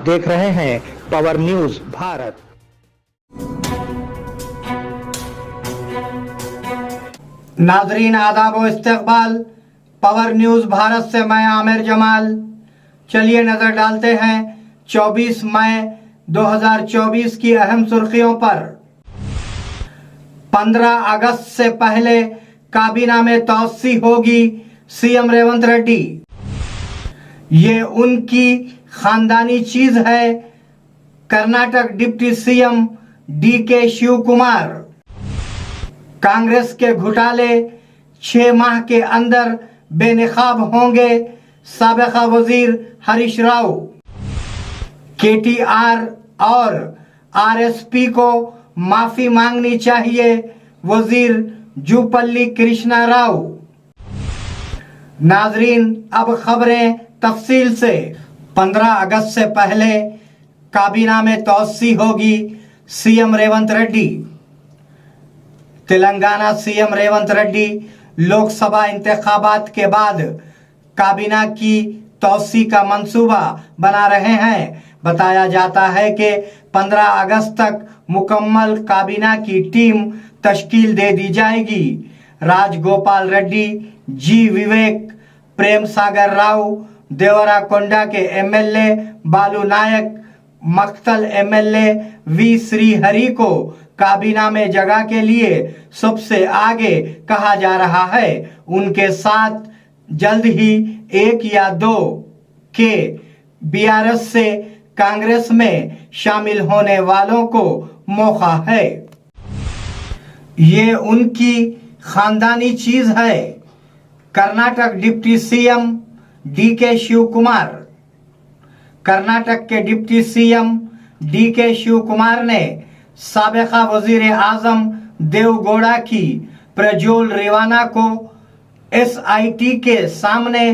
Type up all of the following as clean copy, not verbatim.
देख रहे हैं पावर न्यूज भारत। नाजरीन आदाब व इस्तकबाल, पावर न्यूज भारत से मैं आमिर जमाल। चलिए नजर डालते हैं 24 मई 2024 की अहम सुर्खियों पर। 15 अगस्त से पहले काबीना में तौसी होगी सीएम रेवंत रेड्डी। ये उनकी खानदानी चीज है। Karnataka deputy CM DK Shivakumar. Congress के घोटाले 6 माह के अंदर बेनकाब होंगे साबिका वजीर हरीश राव। केटीआर और आरएसपी को माफी मांगनी चाहिए वजीर जूपल्ली कृष्णा राव। नाजरीन अब खबरें तफसील से। 15 अगस्त से पहले काबीना में तौसी होगी सीएम रेवंत रेड्डी। तेलंगाना सीएम रेवंत रेड्डी लोकसभा इंतखाबात के बाद काबीना की तौसी का मंसूबा बना रहे हैं। बताया जाता है कि 15 अगस्त तक मुकम्मल काबीना की टीम तश्कील दे दी जाएगी। राजगोपाल रेड्डी, जी विवेक, प्रेम सागर राव, देवराकोंडा के एमएलए बालू नायक, मक्तल एमएलए वी श्रीहरि को काबीना में जगह के लिए सबसे आगे कहा जा रहा है। उनके साथ जल्द ही 1 या 2 के बीआरएस से कांग्रेस में शामिल होने वालों को मौका है। ये उनकी खानदानी चीज है। Karnataka deputy CM DK Shivakumar. Karnataka के deputy CM DK Shivakumar ने साबिका वजीर आजम देवगौड़ा की प्रज्वल रेवाना को एसआईटी के सामने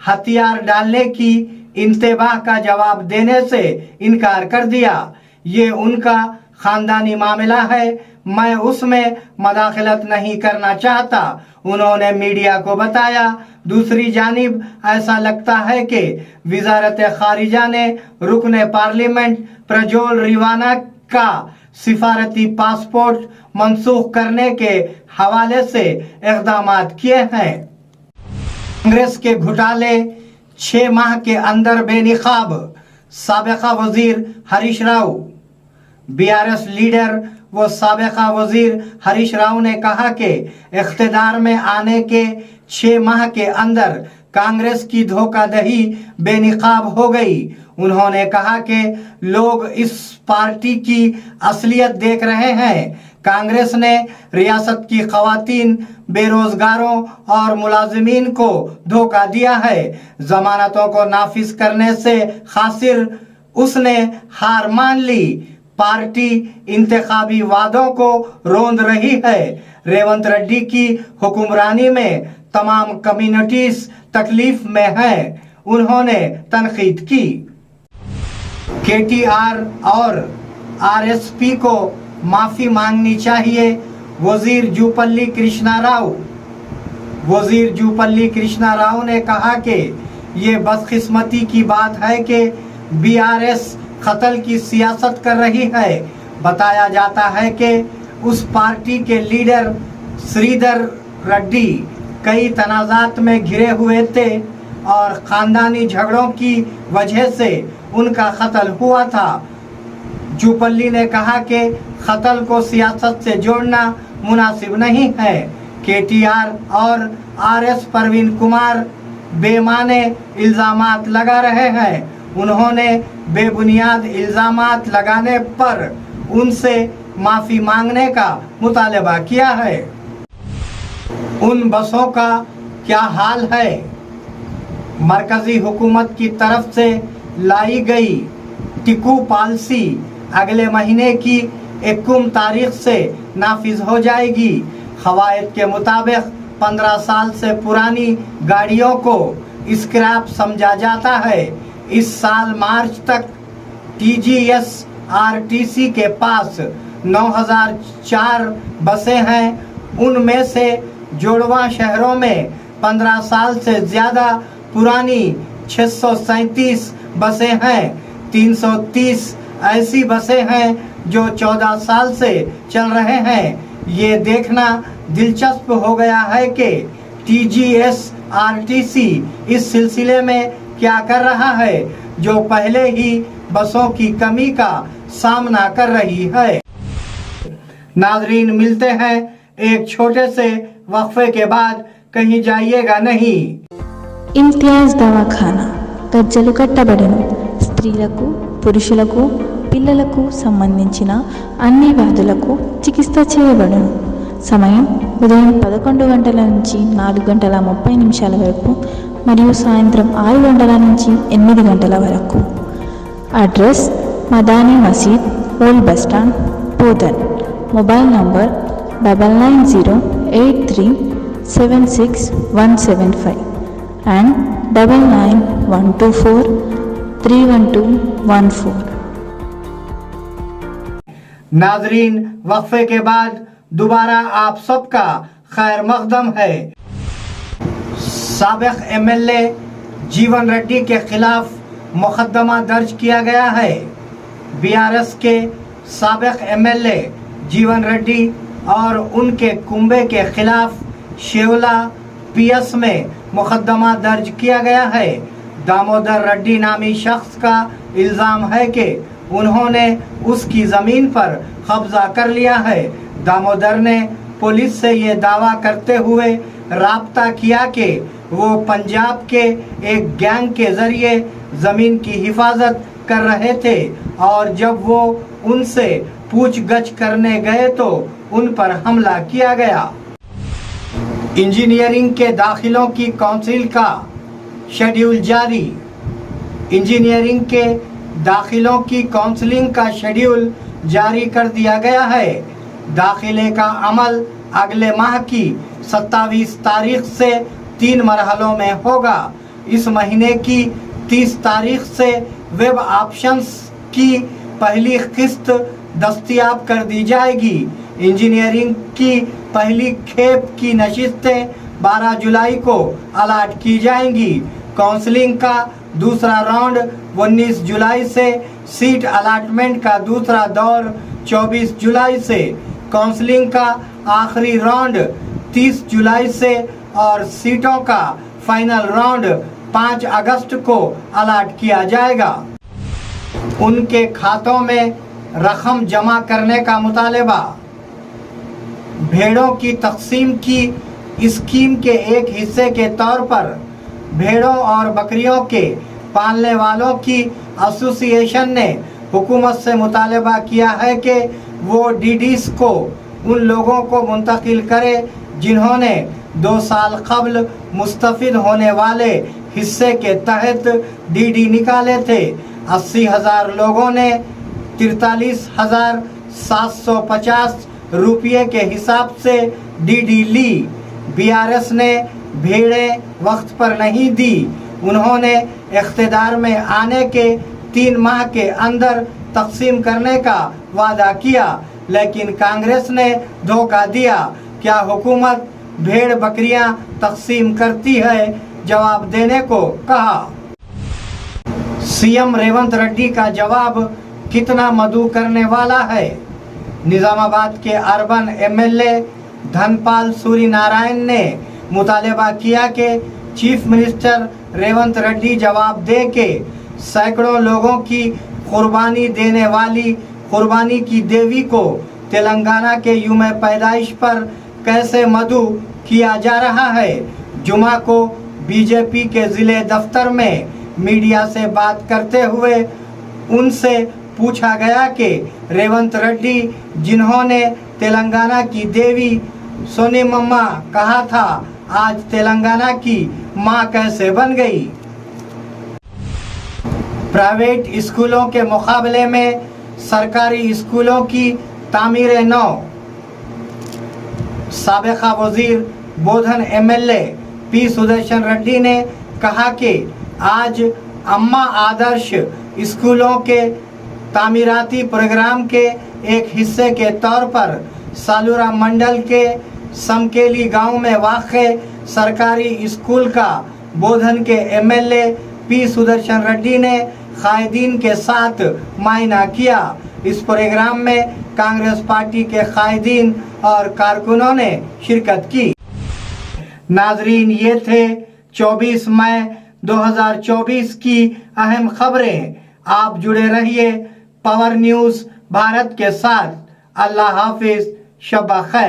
हथियार डालने की इंतबाह का जवाब देने से इनकार कर दिया। ये उनका खानदानी मामला है, मैं उसमें मदाखलत नहीं करना चाहता, उन्होंने मीडिया को बताया। दूसरी जानिब ऐसा लगता है कि वजारत खारिजा ने रुकने पार्लियामेंट प्रज्वल रेवाना का सिफारती पासपोर्ट मंसूख करने के हवाले से इक़दाम किए हैं। कांग्रेस के घोटाले 6 माह के अंदर बेनकाब साबिका वजीर हरीश राव। बीआरएस लीडर व साबिका वजीर हरीश राव ने कहा कि इख्तिदार में आने के 6 माह के अंदर कांग्रेस की धोखाधड़ी बेनकाब हो गई। उन्होंने कहा कि लोग इस पार्टी की असलियत देख रहे हैं। कांग्रेस ने रियासत की खवातीन, बेरोजगारों और मुलाजिमीन को धोखा दिया है। जमानतों को नाफिज करने से खासिर उसने हार मान ली। पार्टी इंतखाबी वादों को रोंद रही है। रेवंत रेड्डी की हुक्मरानी में तमाम कम्युनिटीज तकलीफ में हैं, उन्होंने तनकीद की। केटीआर और आरएसपी को माफी मांगनी चाहिए वजीर जूपल्ली कृष्णा राव। वजीर जूपल्ली कृष्णा राव ने कहा कि ये बदकिस्मती की बात है कि बीआरएस कत्ल की सियासत कर रही है। बताया जाता है कि उस पार्टी के लीडर श्रीधर रेड्डी कई तनाजात में घिरे हुए थे और खानदानी झगड़ों की वजह से उनका कत्ल हुआ था। जूपल्ली ने कहा कि कत्ल को सियासत से जोड़ना मुनासिब नहीं है। केटीआर और आरएस परवीन कुमार बेमाने इल्जामात लगा रहे हैं। उन्होंने बेबुनियाद इल्जामात लगाने पर उनसे माफी मांगने का मुतालबा किया है। उन बसों का क्या हाल है? मरकजी हुकूमत की तरफ से लाई गई टिकू पॉलिसी अगले महीने की 21 तारीख से नाफिज हो जाएगी। खवायद के मुताबिक 15 साल से पुरानी गाड़ियों को स्क्रैप समझा जाता है। इस साल मार्च तक टीजीएसआरटीसी के पास 9004 बसें हैं। उनमें से जोड़वा शहरों में 15 साल से ज्यादा पुरानी 637 बसें हैं। 330 ऐसी बसें हैं जो 14 साल से चल रहे हैं। ये देखना दिलचस्प हो गया है कि TGSRTC इस सिलसिले में क्या कर रहा है, जो पहले ही बसों की कमी का सामना कर रही है। नाजरीन, मिलते हैं एक छोटे से वक्फे के बाद, कहीं जाइएगा नहीं। ఇమ్తియాజ్ దవాఖానా గజ్జలు కట్టబడెను. స్త్రీలకు, పురుషులకు, పిల్లలకు సంబంధించిన అన్ని వ్యాధులకు చికిత్స చేయబడును. సమయం ఉదయం 11 గంటల నుంచి 4 గంటల 30 నిమిషాల వరకు మరియు సాయంత్రం 6 గంటల నుంచి 8 గంటల వరకు. అడ్రస్ మదానీ మసీద్, old bus stand, Bodhan. Mobile number 9908376175 and 9912431214. नाजरीन, वक्फे के बाद दोबारा आप सबका खैर मकदम है। साबिक MLA जीवन रेड्डी के खिलाफ मुकदमा दर्ज किया गया है। BRS के साबिक MLA जीवन रेड्डी और उनके कुंबे के खिलाफ शेवला PS में मुकदमा दर्ज किया गया है। दामोदर रेड्डी नामी शख्स का इल्ज़ाम है कि उन्होंने उसकी ज़मीन पर कब्जा कर लिया है। दामोदर ने पुलिस से ये दावा करते हुए राब्ता किया कि वो पंजाब के एक गैंग के ज़रिए ज़मीन की हिफाजत कर रहे थे और जब वो उनसे पूछगछ करने गए तो उन पर हमला किया गया। इंजीनियरिंग के दाखिलों की काउंसिल का शेड्यूल जारी। इंजीनियरिंग के दाखिलों की काउंसलिंग का शेड्यूल जारी कर दिया गया है। दाखिले का अमल अगले माह की 27 तारीख से 3 मरहलों में होगा। इस महीने की 30 तारीख से वेब ऑप्शंस की पहली किस्त दस्तयाब कर दी जाएगी। इंजीनियरिंग की पहली खेप की नशिस्तें 12 जुलाई को अलाट की जाएंगी। काउंसलिंग का दूसरा राउंड 19 जुलाई से, सीट अलाटमेंट का दूसरा दौर 24 जुलाई से, काउंसलिंग का आखिरी राउंड 30 जुलाई से और सीटों का फाइनल राउंड 5 अगस्त को अलाट किया जाएगा। उनके खातों में रकम जमा करने का मुतालबा। भेड़ों की तकसीम की स्कीम के एक हिस्से के तौर पर भेड़ों और बकरियों के पालने वालों की एसोसिएशन ने हुकूमत से मुतालबा किया है कि वो DDs को उन लोगों को मुंतकिल करे जिन्होंने 2 साल कबल मुस्तफिद होने वाले हिस्से के तहत DD निकाले थे। 80,000 लोगों ने 43,750 रुपये के हिसाब से DD ली। BRS ने भेड़ें वक्त पर नहीं दी। उन्होंने इख्तिदार में आने के 3 माह के अंदर तकसीम करने का वादा किया, लेकिन कांग्रेस ने धोखा दिया। क्या हुकूमत भेड़ बकरियां तकसीम करती है? जवाब देने को कहा। CM रेवंत रेड्डी का जवाब कितना मधु करने वाला है? निजामाबाद के अर्बन MLA धनपाल सूरी नारायण ने मुतालबा किया कि चीफ मिनिस्टर रेवंत रेड्डी जवाब दे के सैकड़ों लोगों की कुर्बानी देने वाली कुर्बानी की देवी को तेलंगाना के यूम पैदाइश पर कैसे मधु किया जा रहा है। जुमा को बीजेपी के ज़िले दफ्तर में मीडिया से बात करते हुए उनसे पूछा गया कि रेवंत रेड्डी जिन्होंने तेलंगाना की देवी सोनीमम्मा कहा था, आज तेलंगाना की मां कैसे बन गई। प्राइवेट स्कूलों के मुकाबले में सरकारी स्कूलों की तामीर नौ। साबिका वजीर बोधन MLA P सुदर्शन रेड्डी ने कहा कि आज अम्मा आदर्श स्कूलों के तामीराती प्रोग्राम के एक हिस्से के तौर पर सालूरा मंडल के समकेली गांव में वाक़े सरकारी स्कूल का बोधन के MLA P सुदर्शन रेड्डी ने कायदीन के साथ मायना किया। इस प्रोग्राम में कांग्रेस पार्टी के कायदीन और कारकुनों ने शिरकत की। नाजरीन, ये थे 24 मई 2024 की अहम खबरें। आप जुड़े रहिए पावर न्यूज़ भारत के साथ। अल्लाह हाफिज, शब खैर।